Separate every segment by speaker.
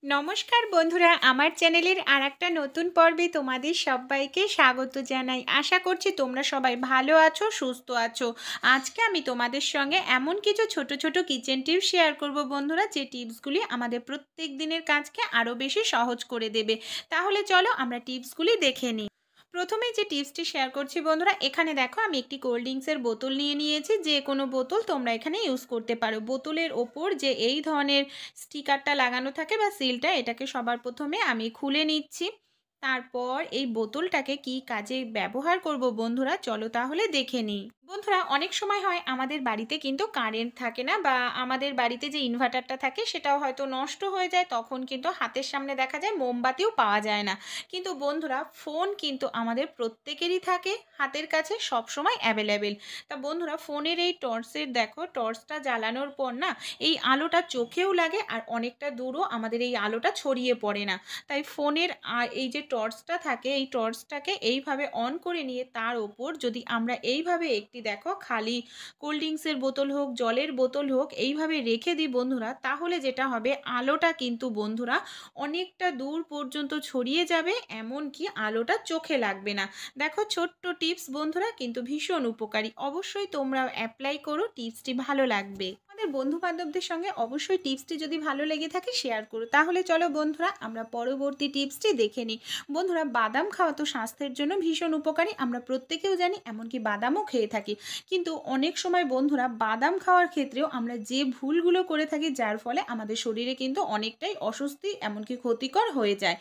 Speaker 1: নমস্কার বন্ধুরা, আমার চ্যানেলের আরেকটা নতুন পর্বে তোমাদের সবাইকে স্বাগত জানাই। আশা করছি তোমরা সবাই ভালো আছো, সুস্থ আছো। আজকে আমি তোমাদের সঙ্গে এমন কিছু ছোট ছোট কিচেন টিপস শেয়ার করব বন্ধুরা, যে টিপসগুলি আমাদের প্রত্যেক দিনের কাজকে আরও বেশি সহজ করে দেবে। তাহলে চলো আমরা টিপসগুলি দেখে নিই। প্রথমেই যে টিপসটি শেয়ার করছি বন্ধুরা, এখানে দেখো আমি একটি কোল্ড ড্রিঙ্কসের বোতল নিয়ে নিয়েছি। যে কোনো বোতল তোমরা এখানে ইউজ করতে পারো। বোতলের ওপর যে এই ধরনের স্টিকারটা লাগানো থাকে বা সিলটা, এটাকে সবার প্রথমে আমি খুলে নিচ্ছি। তারপর এই বোতলটাকে কি কাজে ব্যবহার করব বন্ধুরা, চলো তাহলে দেখে নিই। বন্ধুরা, অনেক সময় হয় আমাদের বাড়িতে কিন্তু কারেন্ট থাকে না, বা আমাদের বাড়িতে যে ইনভার্টারটা থাকে সেটাও হয়তো নষ্ট হয়ে যায়। তখন কিন্তু হাতের সামনে দেখা যায় মোমবাতিও পাওয়া যায় না। কিন্তু বন্ধুরা, ফোন কিন্তু আমাদের প্রত্যেকেরই থাকে হাতের কাছে, সব সময় অ্যাভেলেবেল। তা বন্ধুরা, ফোনের এই টর্চের দেখো, টর্চটা জ্বালানোর পর না এই আলোটা চোখেও লাগে, আর অনেকটা দূরও আমাদের এই আলোটা ছড়িয়ে পড়ে না। তাই ফোনের এই যে টর্চটা থাকে, এই টর্চটাকে এইভাবে অন করে নিয়ে তার ওপর যদি আমরা এইভাবে একটি দেখো খালি কোল্ড ড্রিঙ্কসের বোতল হোক, জলের বোতল হোক, এইভাবে রেখে দিই বন্ধুরা, তাহলে যেটা হবে, আলোটা কিন্তু বন্ধুরা অনেকটা দূর পর্যন্ত ছড়িয়ে যাবে, এমনকি আলোটা চোখে লাগবে না। দেখো, ছোট্ট টিপস বন্ধুরা, কিন্তু ভীষণ উপকারী। অবশ্যই তোমরা অ্যাপ্লাই করো, টিপসটি ভালো লাগবে। আমাদের বন্ধু বান্ধবদের সঙ্গে অবশ্যই টিপসটি যদি ভালো লেগে থাকে শেয়ার করো। তাহলে চলো বন্ধুরা, আমরা পরবর্তী টিপসটি দেখে নিই। বন্ধুরা, বাদাম খাওয়া তো স্বাস্থ্যের জন্য ভীষণ উপকারী, আমরা প্রত্যেকেও জানি, এমনকি বাদামও খেয়ে থাকি। কিন্তু অনেক সময় বন্ধুরা, বাদাম খাওয়ার ক্ষেত্রেও আমরা যে ভুলগুলো করে থাকি, যার ফলে আমাদের শরীরে কিন্তু অনেকটাই অস্বস্তি, এমনকি ক্ষতিকর হয়ে যায়।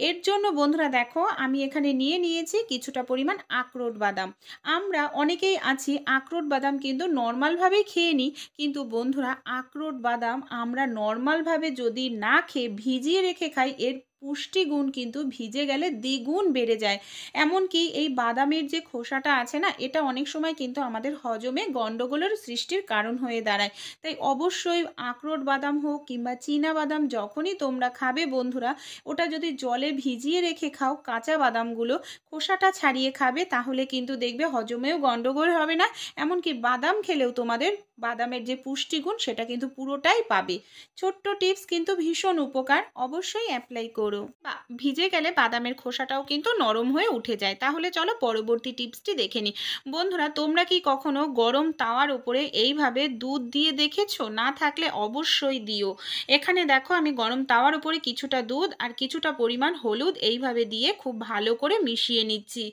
Speaker 1: এর জন্য বন্ধুরা দেখো, আমি এখানে নিয়ে নিয়েছি কিছুটা পরিমাণ আখরোট বাদাম। আমরা অনেকেই আছি আখরোট বাদাম কিন্তু নর্মালভাবেই খেয়ে নিই। কিন্তু বন্ধুরা, আখরোট বাদাম আমরা নর্মালভাবে যদি না খেয়ে ভিজিয়ে রেখে খাই, এর পুষ্টিগুণ কিন্তু ভিজে গেলে দ্বিগুণ বেড়ে যায়। এমনকি এই বাদামের যে খোসাটা আছে না, এটা অনেক সময় কিন্তু আমাদের হজমে গণ্ডগোলের সৃষ্টির কারণ হয়ে দাঁড়ায়। তাই অবশ্যই আখরোট বাদাম হোক কিংবা চীনা বাদাম যখনই তোমরা খাবে বন্ধুরা, ওটা যদি জলে ভিজিয়ে রেখে খাও, কাঁচা বাদামগুলো খোসাটা ছাড়িয়ে খাবে, তাহলে কিন্তু দেখবে হজমেও গন্ডগোল হবে না। এমনকি বাদাম খেলেও তোমাদের বাদামের যে পুষ্টিগুণ সেটা কিন্তু পুরোটাই পাবে। ছোট্ট টিপস কিন্তু ভীষণ উপকার, অবশ্যই অ্যাপ্লাই করো। বা ভিজে গেলে বাদামের খোসাটাও কিন্তু নরম হয়ে উঠে যায়। তাহলে চলো পরবর্তী টিপসটি দেখে নিই। বন্ধুরা, তোমরা কি কখনো গরম তাওয়ার উপরে এইভাবে দুধ দিয়ে দেখেছো? না থাকলে অবশ্যই দিও। এখানে দেখো, আমি গরম তাওয়ার উপরে কিছুটা দুধ আর কিছুটা পরিমাণ হলুদ এইভাবে দিয়ে খুব ভালো করে মিশিয়ে নিচ্ছি।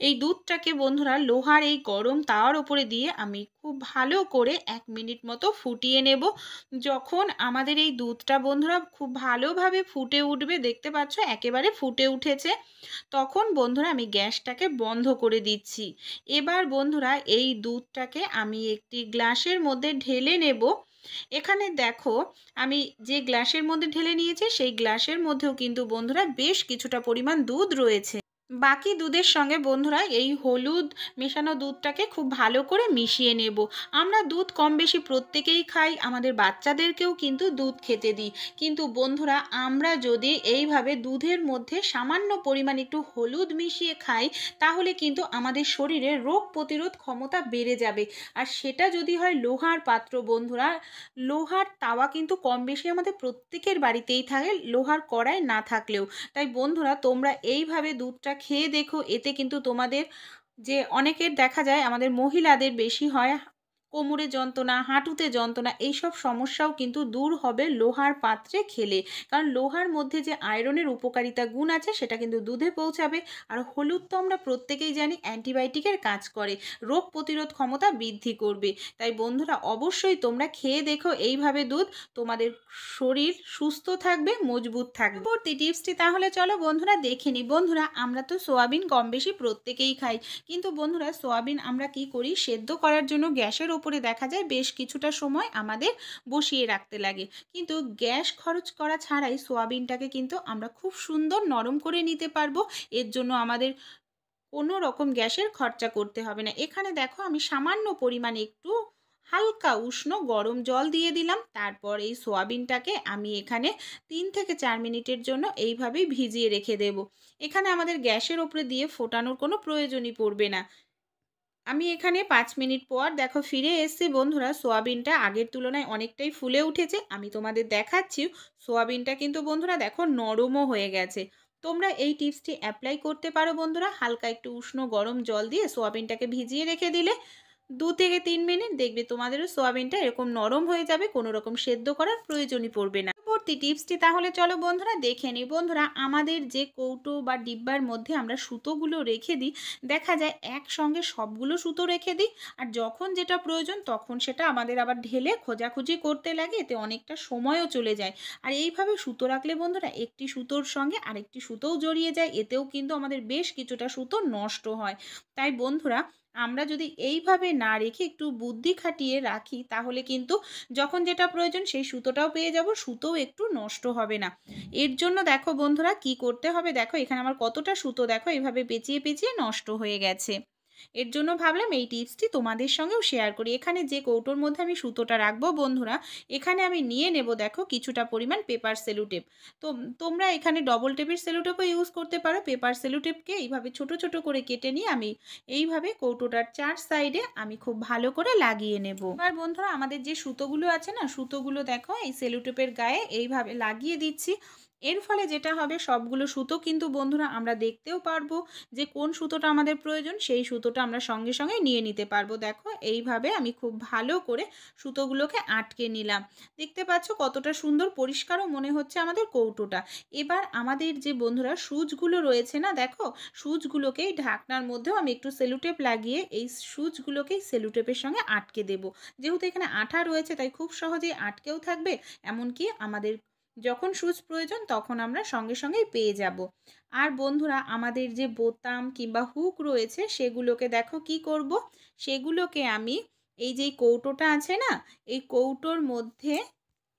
Speaker 1: এই দুধটাকে বন্ধুরা লোহার এই গরম তাওয়ার উপরে দিয়ে আমি খুব ভালো করে 1 মিনিট মতো ফুটিয়ে নেব। যখন আমাদের এই দুধটা বন্ধুরা খুব ভালোভাবে ফুটে উঠবে, দেখতে পাচ্ছ একেবারে ফুটে উঠেছে, তখন বন্ধুরা আমি গ্যাসটাকে বন্ধ করে দিচ্ছি। এবার বন্ধুরা, এই দুধটাকে আমি একটি গ্লাসের মধ্যে ঢেলে নেব। এখানে দেখো, আমি যে গ্লাসের মধ্যে ঢেলে নিয়েছি, সেই গ্লাসের মধ্যেও কিন্তু বন্ধুরা বেশ কিছুটা পরিমাণ দুধ রয়েছে। বাকি দুধের সঙ্গে বন্ধুরা এই হলুদ মেশানো দুধটাকে খুব ভালো করে মিশিয়ে নেব। আমরা দুধ কম বেশি প্রত্যেকেই খাই, আমাদের বাচ্চাদেরকেও কিন্তু দুধ খেতে দিই। কিন্তু বন্ধুরা, আমরা যদি এইভাবে দুধের মধ্যে সামান্য পরিমাণ একটু হলুদ মিশিয়ে খাই, তাহলে কিন্তু আমাদের শরীরে রোগ প্রতিরোধ ক্ষমতা বেড়ে যাবে। আর সেটা যদি হয় লোহার পাত্র বন্ধুরা, লোহার তাওয়া কিন্তু কম বেশি আমাদের প্রত্যেকের বাড়িতেই থাকে, লোহার কড়াই না থাকলেও। তাই বন্ধুরা, তোমরা এইভাবে দুধটা খেয়ে দেখো, এতে কিন্তু তোমাদের যে অনেকের দেখা যায় আমাদের মহিলাদের বেশি হয় কোমরে যন্ত্রণা, হাঁটুতে যন্ত্রণা, এইসব সমস্যাও কিন্তু দূর হবে লোহার পাত্রে খেলে। কারণ লোহার মধ্যে যে আয়রনের উপকারিতা গুণ আছে সেটা কিন্তু দুধে পৌঁছাবে। আর হলুদ তো আমরা প্রত্যেকেই জানি অ্যান্টিবায়োটিকের কাজ করে, রোগ প্রতিরোধ ক্ষমতা বৃদ্ধি করবে। তাই বন্ধুরা, অবশ্যই তোমরা খেয়ে দেখো এইভাবে দুধ, তোমাদের শরীর সুস্থ থাকবে, মজবুত থাকবে। পরবর্তী টিপসটি তাহলে চলো বন্ধুরা দেখে নিই। বন্ধুরা, আমরা তো সোয়াবিন কম বেশি প্রত্যেকেই খাই। কিন্তু বন্ধুরা, সোয়াবিন আমরা কি করি, সেদ্ধ করার জন্য গ্যাসের ওপরে দেখা যায় বেশ কিছুটা সময় আমাদের বসিয়ে রাখতে লাগে। কিন্তু গ্যাস খরচ করা ছাড়াই সোয়াবিনটাকে কিন্তু আমরা খুব সুন্দর নরম করে নিতে পারবো। এর জন্য আমাদের কোনো রকম গ্যাসের খরচা করতে হবে না। এখানে দেখো, আমি সামান্য পরিমাণে একটু হালকা উষ্ণ গরম জল দিয়ে দিলাম। তারপর এই সোয়াবিনটাকে আমি এখানে 3 থেকে 4 মিনিটের জন্য এইভাবেই ভিজিয়ে রেখে দেব। এখানে আমাদের গ্যাসের ওপরে দিয়ে ফোটানোর কোনো প্রয়োজনই পড়বে না। আমি এখানে 5 মিনিট পর দেখো ফিরে এসেছি বন্ধুরা। সোয়াবিনটা আগের তুলনায় অনেকটাই ফুলে উঠেছে। আমি তোমাদের দেখাচ্ছি সোয়াবিনটা কিন্তু বন্ধুরা দেখো নরমও হয়ে গেছে। তোমরা এই টিপসটি অ্যাপ্লাই করতে পারো বন্ধুরা। হালকা একটু উষ্ণ গরম জল দিয়ে সোয়াবিনটাকে ভিজিয়ে রেখে দিলে 2 থেকে 3 মিনিট দেখবে তোমাদেরও সোয়াবিনটা এরকম নরম হয়ে যাবে, কোনো রকম সেদ্ধ করার প্রয়োজনই পড়বে না। পরবর্তী টিপসটি তাহলে চলো বন্ধুরা দেখে নিই। বন্ধুরা আমাদের যে কৌটো বা ডিব্বার মধ্যে আমরা সুতোগুলো রেখে দিই, দেখা যায় একসঙ্গে সবগুলো সুতো রেখে দিই, আর যখন যেটা প্রয়োজন তখন সেটা আমাদের আবার ঢেলে খোঁজাখুঁজি করতে লাগে, এতে অনেকটা সময়ও চলে যায়। আর এইভাবে সুতো রাখলে বন্ধুরা একটি সুতোর সঙ্গে আরেকটি সুতোও জড়িয়ে যায়, এতেও কিন্তু আমাদের বেশ কিছুটা সুতো নষ্ট হয়। তাই বন্ধুরা আমরা যদি এইভাবে না রেখে একটু বুদ্ধি খাটিয়ে রাখি, তাহলে কিন্তু যখন যেটা প্রয়োজন সেই সুতোটাও পেয়ে যাব, সুতোও একটু নষ্ট হবে না। এর জন্য দেখো বন্ধুরা কি করতে হবে, দেখো এখানে আমার কতটা সুতো দেখো এইভাবে পেঁচিয়ে পেঁচিয়ে নষ্ট হয়ে গেছে। এর জন্য ভাবলাম এই টিপসটি তোমাদের সঙ্গেও শেয়ার করি। এখানে যে কৌটোর মধ্যে আমি সুতোটা রাখবো বন্ধুরা, এখানে আমি নিয়ে নেব দেখো কিছুটা পরিমাণ পেপার সেলুটেপ। তো তোমরা এখানে ডবল টেপের সেলুটেপও ইউজ করতে পারো। পেপার সেলুটেপকে এইভাবে ছোট ছোট করে কেটে নিয়ে আমি এইভাবে কৌটোটার 4 সাইডে আমি খুব ভালো করে লাগিয়ে নেব। এবার বন্ধুরা আমাদের যে সুতোগুলো আছে না, সুতোগুলো দেখো এই সেলুটেপের গায়ে এইভাবে লাগিয়ে দিচ্ছি। এর ফলে যেটা হবে সবগুলো সুতো কিন্তু বন্ধুরা আমরা দেখতেও পারবো যে কোন সুতোটা আমাদের প্রয়োজন, সেই সুতোটা আমরা সঙ্গে সঙ্গে নিয়ে নিতে পারবো। দেখো এইভাবে আমি খুব ভালো করে সুতোগুলোকে আটকে নিলাম। দেখতে পাচ্ছ কতটা সুন্দর পরিষ্কারও মনে হচ্ছে আমাদের কৌটোটা। এবার আমাদের যে বন্ধুরা সুচগুলো রয়েছে না, দেখো সুচগুলোকেই ঢাকনার মধ্যেও আমি একটু সেলুটেপ লাগিয়ে এই সুচগুলোকেই সেলুটেপের সঙ্গে আটকে দেব। যেহেতু এখানে আঠা রয়েছে তাই খুব সহজেই আটকেও থাকবে, এমনকি আমাদের যখন সুচ প্রয়োজন তখন আমরা সঙ্গে সঙ্গেই পেয়ে যাব। আর বন্ধুরা আমাদের যে বোতাম কিংবা হুক রয়েছে সেগুলোকে দেখো কি করব, সেগুলোকে আমি এই যে কৌটোটা আছে না, এই কৌটোর মধ্যে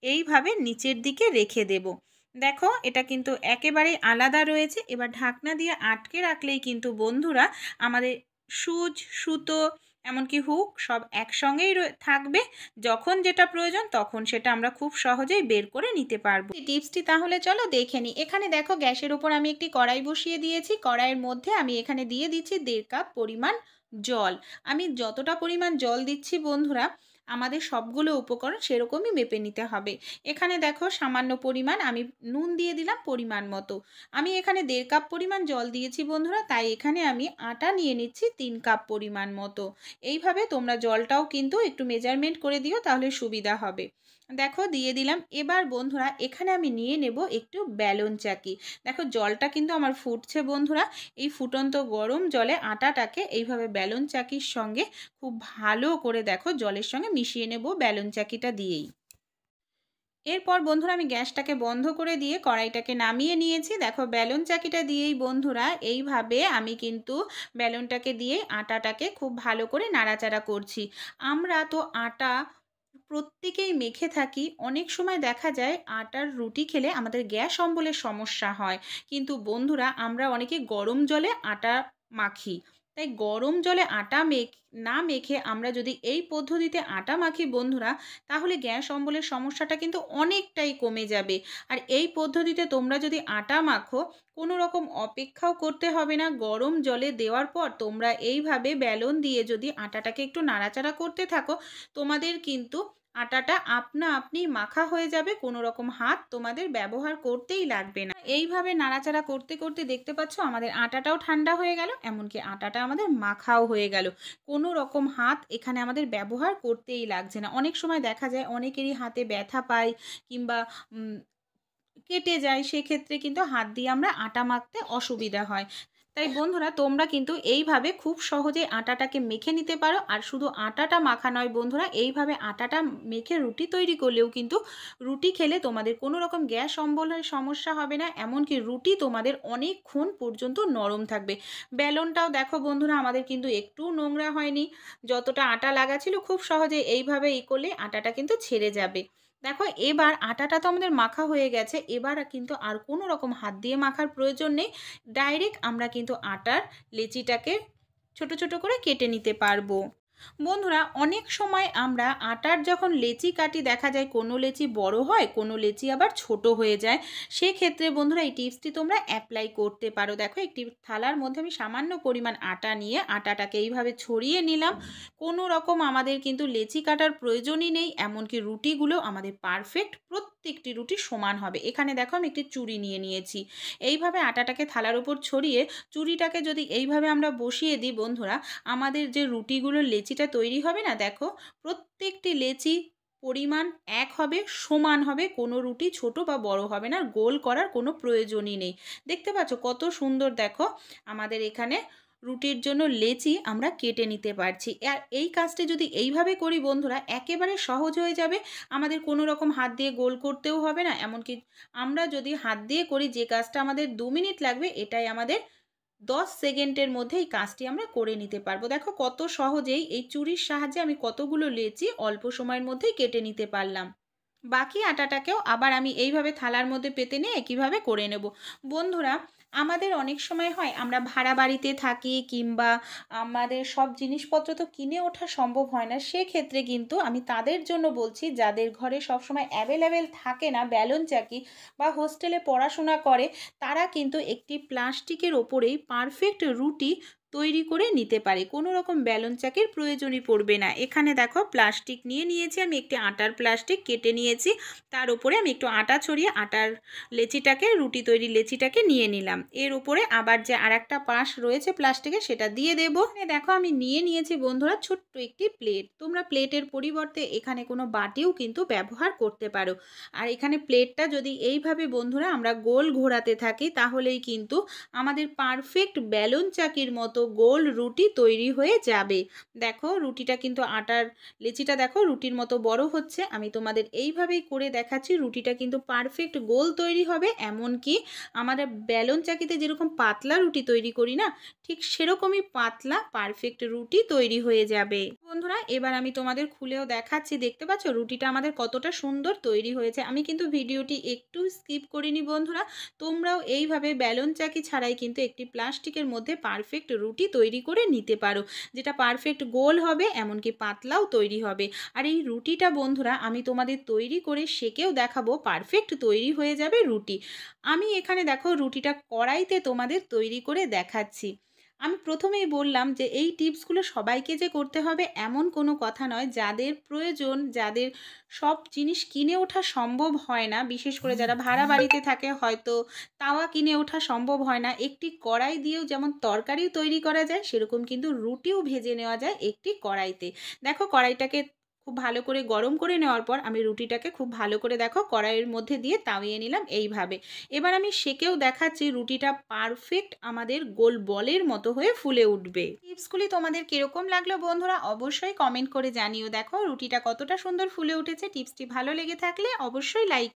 Speaker 1: এইভাবে নিচের দিকে রেখে দেব। দেখো এটা কিন্তু একেবারেই আলাদা রয়েছে। এবার ঢাকনা দিয়ে আটকে রাখলেই কিন্তু বন্ধুরা আমাদের সুচ সুতো এমনকি হুক সব একসঙ্গেই থাকবে। যখন যেটা প্রয়োজন তখন সেটা আমরা খুব সহজেই বের করে নিতে পারবো। এই টিপসটি তাহলে চলো দেখে নিই। এখানে দেখো গ্যাসের উপর আমি একটি কড়াই বসিয়ে দিয়েছি। কড়াইয়ের মধ্যে আমি এখানে দিয়ে দিচ্ছি 1.5 কাপ পরিমাণ জল। আমি যতটা পরিমাণ জল দিচ্ছি বন্ধুরা আমাদের সবগুলো উপকরণ সেরকমই মেপে নিতে হবে। এখানে দেখো সামান্য পরিমাণ আমি নুন দিয়ে দিলাম পরিমাণ মতো। আমি এখানে 1.5 কাপ পরিমাণ জল দিয়েছি বন্ধুরা, তাই এখানে আমি আটা নিয়ে নিচ্ছি 3 কাপ পরিমাণ মতো। এইভাবে তোমরা জলটাও কিন্তু একটু মেজারমেন্ট করে দিও, তাহলে সুবিধা হবে। দেখো দিয়ে দিলাম। এবার বন্ধুরা এখানে আমি নিয়ে নেব একটু বেলন চাকি। দেখো জলটা কিন্তু আমার ফুটছে বন্ধুরা। এই ফুটন্ত গরম জলে আটাটাকে এইভাবে বেলন চাকির সঙ্গে খুব ভালো করে দেখো জলের সঙ্গে মিশিয়ে নেব বেলন চাকিটা দিয়েই। এরপর বন্ধুরা আমি গ্যাসটাকে বন্ধ করে দিয়ে কড়াইটাকে নামিয়ে নিয়েছি। দেখো বেলন চাকিটা দিয়েই বন্ধুরা এইভাবে আমি কিন্তু বেলনটাকে দিয়ে আটাটাকে খুব ভালো করে নাড়াচাড়া করছি। আমরা তো আটা প্রত্যেকেই মেখে থাকি। অনেক সময় দেখা যায় আটার রুটি খেলে আমাদের গ্যাস অম্বলের সমস্যা হয়, কিন্তু বন্ধুরা আমরা অনেকে গরম জলে আটা মাখি। তাই গরম জলে আটা না মেখে আমরা যদি এই পদ্ধতিতে আটা মাখি বন্ধুরা, তাহলে গ্যাস অম্বলের সমস্যাটা কিন্তু অনেকটাই কমে যাবে। আর এই পদ্ধতিতে তোমরা যদি আটা মাখো কোনো রকম অপেক্ষাও করতে হবে না। গরম জলে দেওয়ার পর তোমরা এইভাবে বেলন দিয়ে যদি আটাটাকে একটু নাড়াচাড়া করতে থাকো, তোমাদের কিন্তু আটাটা আপনা আপনি মাখা হয়ে যাবে, কোনো রকম হাত তোমাদের ব্যবহার করতেই লাগবে না। এইভাবে নাড়াচাড়া করতে করতে দেখতে পাচ্ছ আমাদের আটাটাও ঠান্ডা হয়ে গেল, এমনকি আটাটা আমাদের মাখাও হয়ে গেল। কোনো রকম হাত এখানে আমাদের ব্যবহার করতেই লাগছে না। অনেক সময় দেখা যায় অনেকেরই হাতে ব্যথা পায় কিংবা কেটে যায়, সেক্ষেত্রে কিন্তু হাত দিয়ে আমরা আটা মাখতে অসুবিধা হয়। তাই বন্ধুরা তোমরা কিন্তু এইভাবে খুব সহজে আটাটাকে মেখে নিতে পারো। আর শুধু আটাটা মাখা নয় বন্ধুরা, এইভাবে আটাটা মেখে রুটি তৈরি করলেও কিন্তু রুটি খেলে তোমাদের কোনো রকম গ্যাস অম্বলের সমস্যা হবে না, এমনকি রুটি তোমাদের অনেকক্ষণ পর্যন্ত নরম থাকবে। বেলনটাও দেখো বন্ধুরা আমাদের কিন্তু একটু নোংরা হয়নি। যতটা আটা লাগা ছিল খুব সহজে এইভাবে করলে আটাটা কিন্তু ছেড়ে যাবে। দেখো এবার আটাটা তো আমাদের মাখা হয়ে গেছে। এবার কিন্তু আর কোনো রকম হাত দিয়ে মাখার প্রয়োজন নেই। ডাইরেক্ট আমরা কিন্তু আটার লেচিটাকে ছোট ছোট করে কেটে নিতে পারবো। বন্ধুরা অনেক সময় আমরা আটার যখন লেচি কাটি দেখা যায় কোনো লেচি বড় হয়, কোনো লেচি আবার ছোট হয়ে যায়। সেক্ষেত্রে বন্ধুরা এই টিপসটি তোমরা অ্যাপ্লাই করতে পারো। দেখো একটি থালার মধ্যে আমি সামান্য পরিমাণ আটা নিয়ে আটাটাকে এইভাবে ছড়িয়ে নিলাম। কোনো রকম আমাদের কিন্তু লেচি কাটার প্রয়োজনই নেই, এমনকি রুটিগুলো আমাদের পারফেক্ট প্রত্যেকটি রুটি সমান হবে। এখানে দেখো আমি একটি চুড়ি নিয়ে নিয়েছি। এইভাবে আটাটাকে থালার উপর ছড়িয়ে চুড়িটাকে যদি এইভাবে আমরা বসিয়ে দিই বন্ধুরা, আমাদের যে রুটিগুলোর লেচিটা তৈরি হবে না, দেখো প্রত্যেকটি লেচি পরিমাণ এক হবে, সমান হবে, কোনো রুটি ছোট বা বড় হবে না, গোল করার কোনো প্রয়োজনই নেই। দেখতে পাচ্ছ কত সুন্দর, দেখো আমাদের এখানে রুটির জন্য লেচি আমরা কেটে নিতে পারছি। আর এই কাজটি যদি এইভাবে করি বন্ধুরা একেবারে সহজ হয়ে যাবে, আমাদের কোনো রকম হাত দিয়ে গোল করতেও হবে না। এমনকি আমরা যদি হাত দিয়ে করি যে কাজটা আমাদের 2 মিনিট লাগবে, এটাই আমাদের 10 সেকেন্ডের মধ্যে এই কাজটি আমরা করে নিতে পারবো। দেখো কত সহজেই এই চুরির সাহায্যে আমি কতগুলো লেচি অল্প সময়ের মধ্যেই কেটে নিতে পারলাম। বাকি আটাটাকেও আবার আমি এইভাবে থালার মধ্যে পেতে নিয়ে একইভাবে করে নেব। বন্ধুরা আমাদের অনেক সময় হয় আমরা ভাড়া বাড়িতে থাকি, কিংবা আমাদের সব জিনিসপত্র তো কিনে ওঠা সম্ভব হয় না। সেক্ষেত্রে কিন্তু আমি তাদের জন্য বলছি যাদের ঘরে সবসময় অ্যাভেলেবেল থাকে না ব্যালন চাকি, বা হোস্টেলে পড়াশোনা করে, তারা কিন্তু একটি প্লাস্টিকের ওপরেই পারফেক্ট রুটি তৈরি করে নিতে পারে। কোনো রকম ব্যালন চাকির প্রয়োজনই পড়বে না। এখানে দেখো প্লাস্টিক নিয়ে নিয়েছি, আমি একটি আটার প্লাস্টিক কেটে নিয়েছি, তার উপরে আমি একটু আটা ছড়িয়ে আটার লেচিটাকে, রুটি তৈরি লেচিটাকে নিয়ে নিলাম। এর উপরে আবার যে আরেকটা পাশ রয়েছে প্লাস্টিকের সেটা দিয়ে দেবো। দেখো আমি নিয়ে নিয়েছি বন্ধুরা ছোট্ট একটি প্লেট। তোমরা প্লেটের পরিবর্তে এখানে কোনো বাটিও কিন্তু ব্যবহার করতে পারো। আর এখানে প্লেটটা যদি এইভাবে বন্ধুরা আমরা গোল ঘোরাতে থাকি, তাহলেই কিন্তু আমাদের পারফেক্ট ব্যালন চাকির মতো গোল রুটি তৈরি হয়ে যাবে। দেখো রুটিটা কিন্তু আটার লেচিটা দেখো রুটির মতো বড় হচ্ছে। আমি তোমাদের এইভাবেই করে দেখাচ্ছি, রুটিটা কিন্তু পারফেক্ট গোল তৈরি হবে। এমনকি আমাদের ব্যালন চাকিতে যেরকম পাতলা রুটি তৈরি করি না, ঠিক সেরকমই পাতলা পারফেক্ট রুটি তৈরি হয়ে যাবে। বন্ধুরা এবার আমি তোমাদের খুলেও দেখাচ্ছি। দেখতে পাচ্ছ রুটিটা আমাদের কতটা সুন্দর তৈরি হয়েছে। আমি কিন্তু ভিডিওটি একটু স্কিপ করিনি বন্ধুরা। তোমরাও এইভাবে ব্যালন চাকি ছাড়াই কিন্তু একটি প্লাস্টিকের মধ্যে পারফেক্ট রুটি তৈরি করে নিতে পারো, যেটা পারফেক্ট গোল হবে, এমনকি পাতলাও তৈরি হবে। আর এই রুটিটা বন্ধুরা আমি তোমাদের তৈরি করে সেকেও দেখাবো, পারফেক্ট তৈরি হয়ে যাবে রুটি। আমি এখানে দেখো রুটিটা কড়াইতে তোমাদের তৈরি করে দেখাচ্ছি। আমি প্রথমেই বললাম যে এই টিপসগুলো সবাইকে যে করতে হবে এমন কোনো কথা নয়। যাদের প্রয়োজন, যাদের সব জিনিস কিনে ওঠা সম্ভব হয় না, বিশেষ করে যারা ভাড়া বাড়িতে থাকে, হয়তো তাওয়া কিনে ওঠা সম্ভব হয় না, একটি কড়াই দিয়েও যেমন তরকারিও তৈরি করা যায়, সেরকম কিন্তু রুটিও ভেজে নেওয়া যায় একটি কড়াইতে। দেখো কড়াইটাকে খুব ভালো করে গরম করে নেওয়ার পর আমি রুটিটাকে খুব ভালো করে দেখো কড়াইয়ের মধ্যে দিয়ে তাওয়িয়ে নিলাম এইভাবে। এবার আমি সেকেও দেখাচ্ছি রুটিটা পারফেক্ট আমাদের গোল বলের মতো হয়ে ফুলে উঠবে। টিপসগুলি তোমাদের কিরকম লাগলো বন্ধুরা অবশ্যই কমেন্ট করে জানিও। দেখো রুটিটা কতটা সুন্দর ফুলে উঠেছে। টিপসটি ভালো লেগে থাকলে অবশ্যই লাইক